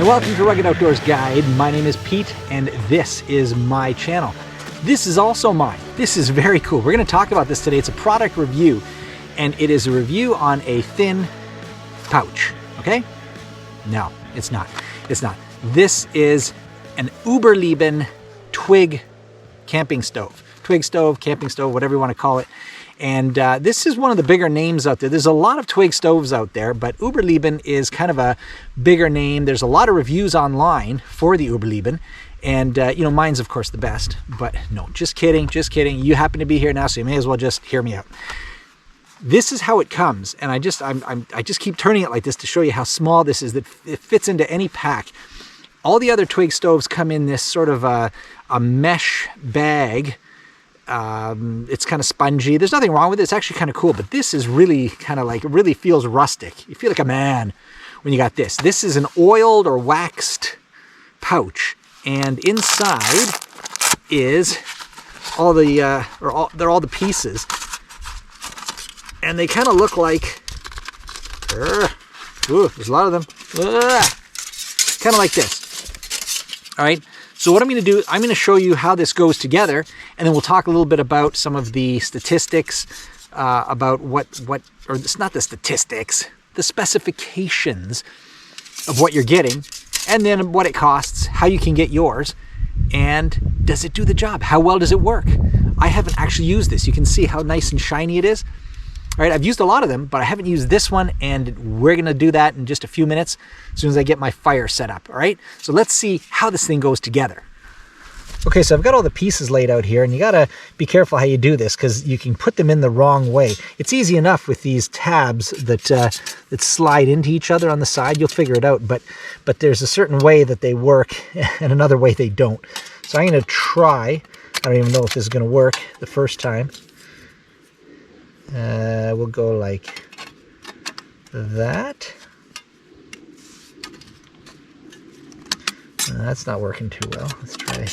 and welcome to Rugged Outdoors Guide. My name is Pete, and this is my channel. This is also mine. This is very cool. We're going to talk about this today. It's a product review, and it is a review on a thin pouch, okay? No, it's not. It's not. This is an uberleben Twig camping stove. Twig stove, camping stove, whatever you want to call it. And this is one of the bigger names out there. There's a lot of Twig stoves out there, but uberleben is kind of a bigger name. There's a lot of reviews online for the uberleben. And, you know, mine's, of course, the best. But no, just kidding, just kidding. You happen to be here now, so you may as well just hear me out. This is how it comes. And I just keep turning it like this to show you how small this is. That it fits into any pack. All the other Twig stoves come in this sort of a mesh bag. It's kind of spongy. There's nothing wrong with it. It's actually kind of cool, but this is really kind of like, it really feels rustic. You feel like a man when you got this. This is an oiled or waxed pouch, and inside is all the, they're all the pieces, and they kind of look like, there's a lot of them, kind of like this. All right. So what I'm going to do, I'm going to show you how this goes together, and then we'll talk a little bit about some of the statistics, about or it's not the statistics, the specifications of what you're getting, and then what it costs, how you can get yours, and does it do the job? How well does it work? I haven't actually used this. You can see how nice and shiny it is. All right, I've used a lot of them, but I haven't used this one, and we're going to do that in just a few minutes as soon as I get my fire set up, all right? So let's see how this thing goes together. Okay, so I've got all the pieces laid out here, and you got to be careful how you do this because you can put them in the wrong way. It's easy enough with these tabs that slide into each other on the side. You'll figure it out, but there's a certain way that they work and another way they don't. So I'm going to try. I don't even know if this is going to work the first time. We'll go like that. That's not working too well. Let's try.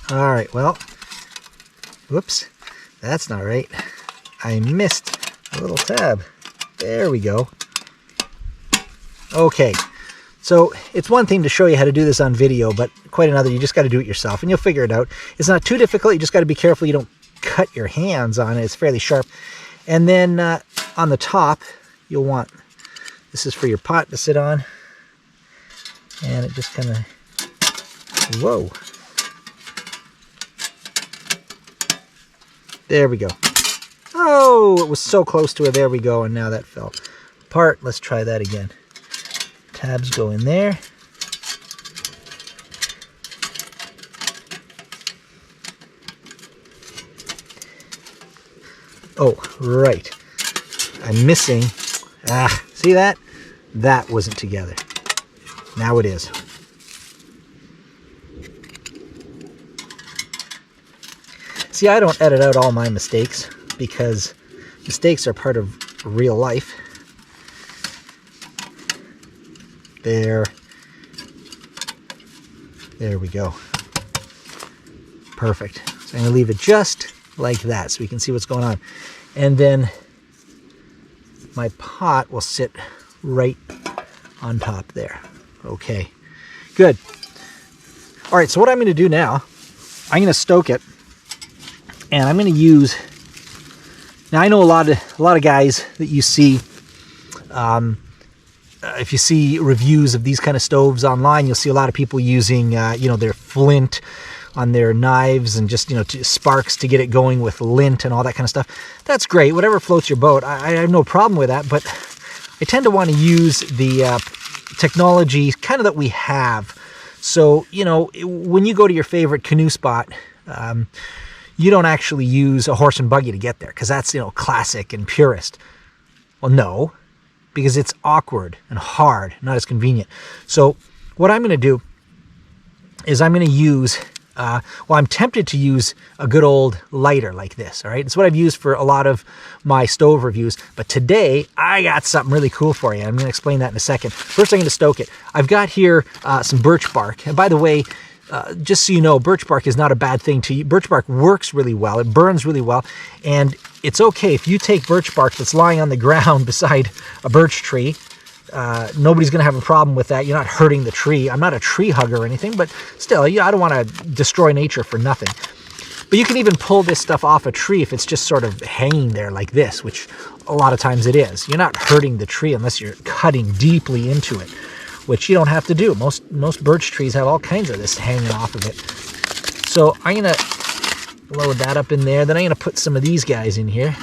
All right, well, whoops, that's not right. I missed a little tab. There we go. Okay, so it's one thing to show you how to do this on video, but quite another, you just got to do it yourself, and you'll figure it out. It's not too difficult. You just got to be careful you don't cut your hands on it. It's fairly sharp. And then on the top, you'll want, this is for your pot to sit on, and it just kind of, whoa. There we go. Oh, it was so close to it. There we go. And now that fell apart. Let's try that again. Tabs go in there. Oh, right. I'm missing. See that? That wasn't together. Now it is. See, I don't edit out all my mistakes because mistakes are part of real life. There we go. Perfect. So I'm going to leave it just like that so we can see what's going on. And then my pot will sit right on top there. Okay, good. All right, so what I'm going to do now, I'm going to stoke it. And I'm going to use, now I know a lot of guys that you see, if you see reviews of these kind of stoves online, you'll see a lot of people using, you know, their flint on their knives and just, you know, sparks to get it going with lint and all that kind of stuff. That's great, whatever floats your boat. I have no problem with that, but I tend to want to use the technology kind of that we have. So, you know, when you go to your favorite canoe spot, you don't actually use a horse and buggy to get there because that's, you know, classic and purist. Well, no, because it's awkward and hard, not as convenient. So what I'm going to do is I'm going to use, well, I'm tempted to use a good old lighter like this, all right? It's what I've used for a lot of my stove reviews, but today I got something really cool for you. I'm going to explain that in a second. First, I'm going to stoke it. I've got here some birch bark, and by the way, just so you know, birch bark is not a bad thing to use. Birch bark works really well. It burns really well, and it's okay if you take birch bark that's lying on the ground beside a birch tree. Nobody's going to have a problem with that. You're not hurting the tree. I'm not a tree hugger or anything, but still, I don't want to destroy nature for nothing. But you can even pull this stuff off a tree if it's just sort of hanging there like this, which a lot of times it is. You're not hurting the tree unless you're cutting deeply into it, which you don't have to do. Most birch trees have all kinds of this hanging off of it. So I'm going to load that up in there. Then I'm going to put some of these guys in here.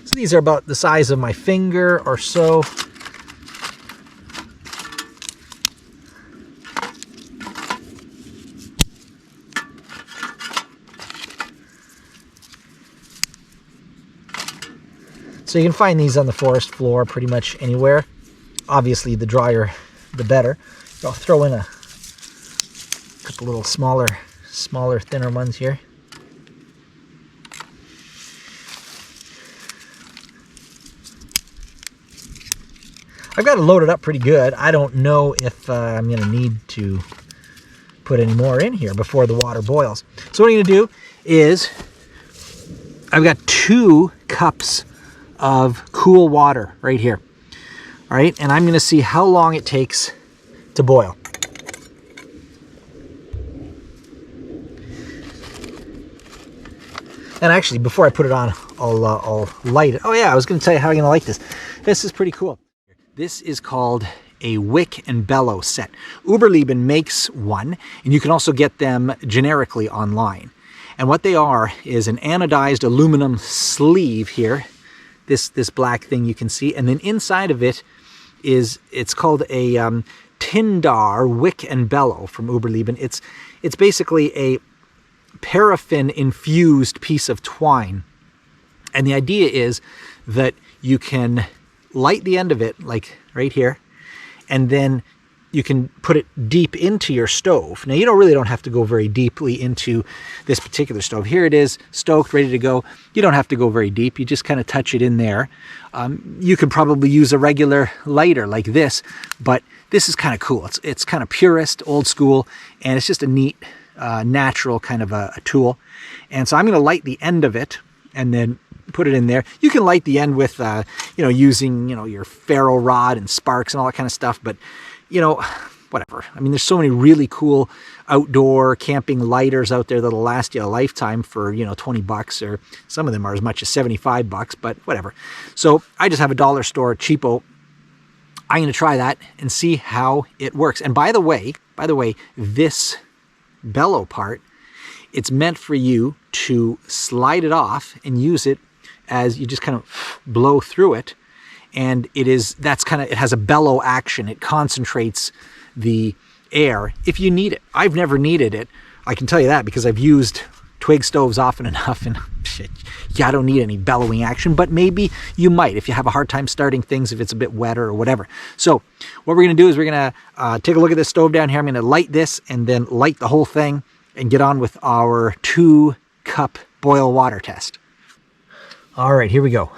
So these are about the size of my finger or so. So you can find these on the forest floor pretty much anywhere. Obviously, the drier, the better. I'll throw in a couple little smaller, thinner ones here. I've got it loaded up pretty good. I don't know if I'm going to need to put any more in here before the water boils. So what I'm going to do is I've got 2 cups of cool water right here. All right, and I'm going to see how long it takes to boil. And actually, before I put it on, I'll light it. Oh yeah, I was going to tell you how I'm going to light this. This is pretty cool. This is called a wick and bellow set. Uberleben makes one, and you can also get them generically online. And what they are is an anodized aluminum sleeve here. This black thing you can see, and then inside of it it's called a Tindar wick and bellow from Uberleben. It's basically a paraffin infused piece of twine, and the idea is that you can light the end of it like right here, and then you can put it deep into your stove. Now, you really don't have to go very deeply into this particular stove. Here it is, stoked, ready to go. You don't have to go very deep. You just kind of touch it in there. You could probably use a regular lighter like this, but this is kind of cool. It's kind of purist, old school, and it's just a neat, natural kind of a tool. And so I'm going to light the end of it and then put it in there. You can light the end with, using, your ferro rod and sparks and all that kind of stuff, but whatever. I mean, there's so many really cool outdoor camping lighters out there that'll last you a lifetime for, $20, or some of them are as much as $75, but whatever. So I just have a dollar store cheapo. I'm going to try that and see how it works. And by the way, this bellow part, it's meant for you to slide it off and use it as you just kind of blow through it. And it has a bellow action. It concentrates the air if you need it. I've never needed it. I can tell you that because I've used Twig stoves often enough, and I don't need any bellowing action, but maybe you might if you have a hard time starting things, if it's a bit wetter or whatever. So what we're going to do is we're going to take a look at this stove down here. I'm going to light this and then light the whole thing and get on with our 2-cup boil water test. All right, here we go.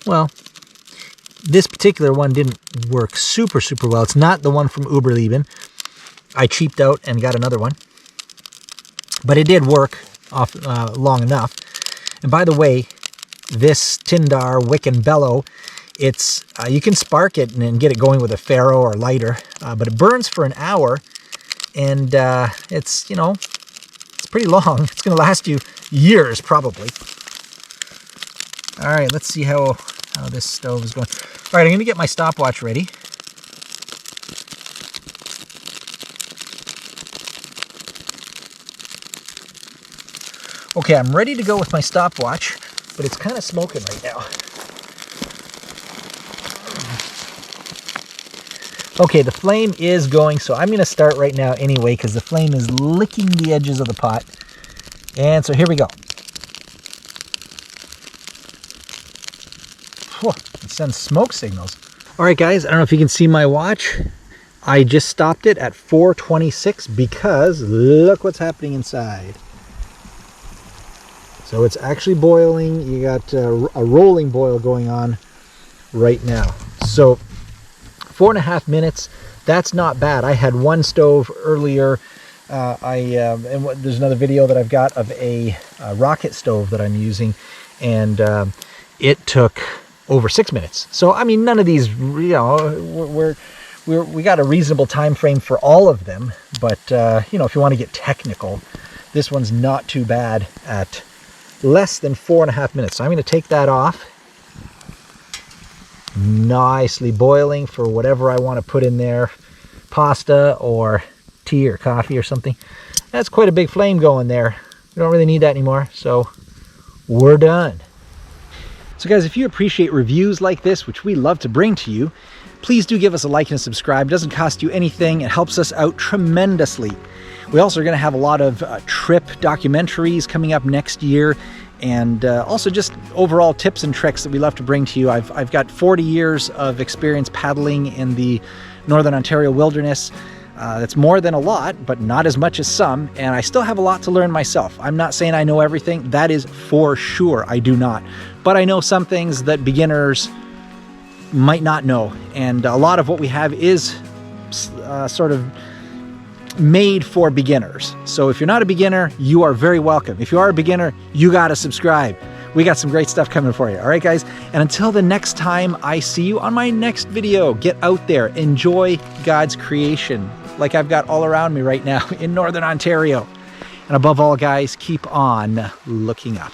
Well, this particular one didn't work super well. It's not the one from Uberleben. I cheaped out and got another one. But it did work off long enough. And by the way, this Tindar wick and bellow, it's you can spark it and get it going with a ferro or lighter, but it burns for an hour, and it's pretty long. It's going to last you years probably. All right, let's see how this stove is going. All right, I'm gonna get my stopwatch ready. Okay, I'm ready to go with my stopwatch, but it's kind of smoking right now. Okay, the flame is going, so I'm going to start right now anyway because the flame is licking the edges of the pot. And so here we go. Whew, it sends smoke signals. All right, guys, I don't know if you can see my watch. I just stopped it at 4:26 because look what's happening inside. So it's actually boiling. You got a rolling boil going on right now. So 4.5 minutes, that's not bad. I had one stove earlier. There's another video that I've got of a rocket stove that I'm using, and it took over 6 minutes. So I mean, none of these, you know, we got a reasonable time frame for all of them. But you know, if you want to get technical, this one's not too bad at less than 4.5 minutes. So I'm going to take that off. Nicely boiling for whatever I want to put in there, pasta or tea or coffee or something. That's quite a big flame going there. We don't really need that anymore, so we're done. So guys, if you appreciate reviews like this, which we love to bring to you, please do give us a like and a subscribe. It doesn't cost you anything. It helps us out tremendously. We also are going to have a lot of trip documentaries coming up next year, and also just overall tips and tricks that we love to bring to you. I've got 40 years of experience paddling in the Northern Ontario wilderness. That's more than a lot, but not as much as some, and I still have a lot to learn myself. I'm not saying I know everything. That is for sure, I do not. But I know some things that beginners might not know, and a lot of what we have is sort of made for beginners. So if you're not a beginner, you are very welcome. If you are a beginner, you got to subscribe. We got some great stuff coming for you. All right, guys? And until the next time I see you on my next video, get out there, enjoy God's creation like I've got all around me right now in Northern Ontario. And above all, guys, keep on looking up.